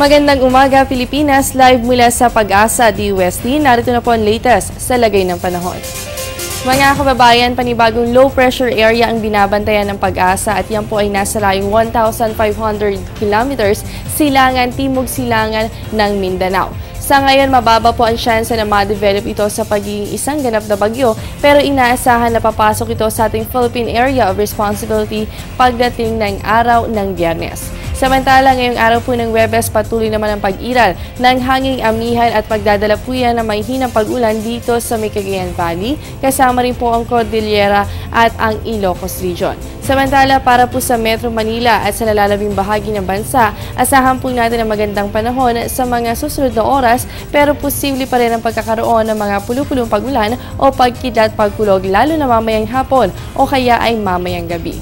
Magandang umaga, Pilipinas. Live mula sa Pag-asa, DUST. Narito na po ang latest sa lagay ng panahon. Mga kababayan, panibagong low-pressure area ang binabantayan ng Pag-asa at yan po ay nasa layong 1,500 kilometers silangan-timog silangan ng Mindanao. Sa ngayon, mababa po ang tsansa na ma-develop ito sa pagiging isang ganap na bagyo, pero inaasahan na papasok ito sa ating Philippine Area of Responsibility pagdating ng araw ng Biyernes. Samantala, ngayong araw po ng Huwebes, patuloy naman ang pag-iral ng hanging amihan at pagdadala po yan ng mahihinang pag-ulan dito sa Cagayan Valley, kasama rin po ang Cordillera at ang Ilocos Region. Samantala, para po sa Metro Manila at sa nalalabing bahagi ng bansa, asahan po natin ang magandang panahon sa mga susunod na oras, pero posible pa rin ang pagkakaroon ng mga pulupulong pag-ulan o pagkidlat pagkulog lalo na mamayang hapon o kaya ay mamayang gabi.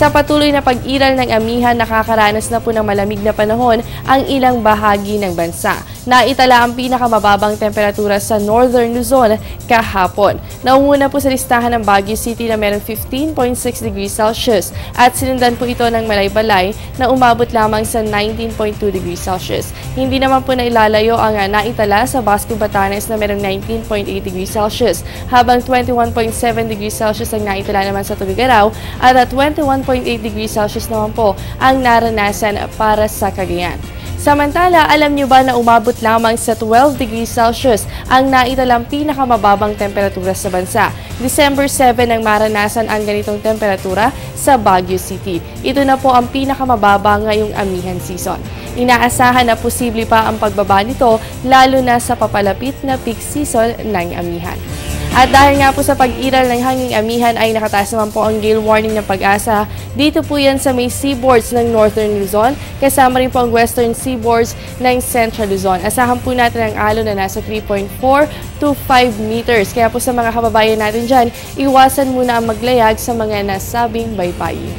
Sa patuloy na pag-iral ng amihan, nakakaranas na po ng malamig na panahon ang ilang bahagi ng bansa. Naitala ang pinakamababang temperatura sa Northern Luzon kahapon. Naunguna po sa listahan ng Baguio City na mayroong 15.6 degrees Celsius at sinundan po ito ng Malaybalay na umabot lamang sa 19.2 degrees Celsius. Hindi naman po nailalayo ang naitala sa Basco, Batanes na mayroong 19.8 degrees Celsius, habang 21.7 degrees Celsius ang naitala naman sa Tuguegarao at 21.8 degrees Celsius naman po ang naranasan para sa Cagayan. Samantala, alam niyo ba na umabot lamang sa 12 degrees Celsius ang naitalang pinakamababang temperatura sa bansa? December 7 ang maranasan ang ganitong temperatura sa Baguio City. Ito na po ang pinakamababa ngayong amihan season. Inaasahan na posible pa ang pagbaba nito lalo na sa papalapit na peak season ng amihan. At dahil nga po sa pag-iral ng hanging amihan ay nakataas naman po ang gale warning ng Pag-asa. Dito po yan sa may seaboards ng Northern Luzon, kasama rin po ang western seaboards ng Central Luzon. Asahan po natin ang alon na nasa 3.4 to 5 meters. Kaya po sa mga kababayan natin dyan, iwasan muna ang maglayag sa mga nasabing baybayin.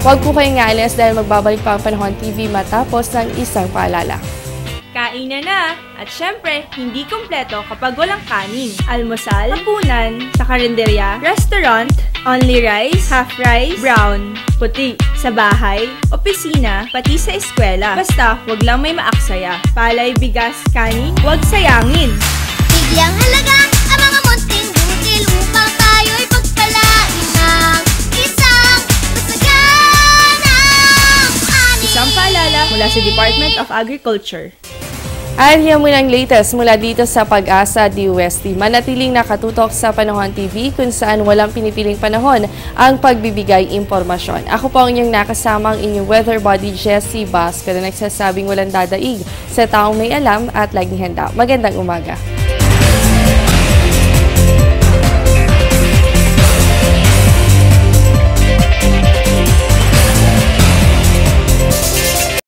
Huwag po kayong alis dahil magbabalik pa ang Panahon TV matapos ng isang paalala. Kainan na! At syempre, hindi kumpleto kapag walang kanin. Almusal, hapunan, sa karinderya, restaurant, only rice, half rice, brown, puti. Sa bahay, opisina, pati sa eskwela. Basta, wag lang may maaksaya. Palay, bigas, kanin, wag sayangin. Bigyang halaga ang mga munting butil upang tayo'y pagpalain ng isang masaganang ani. Isang paalala mula sa Department of Agriculture. At yan muna ang latest mula dito sa Pag-asa, DUST. Manatiling nakatutok sa Panahon TV kung saan walang pinipiling panahon ang pagbibigay impormasyon. Ako po ang inyong nakasamang inyong weather body, Jessie Basco, na nagsasabing walang dadaig sa taong may alam at laging handa. Magandang umaga.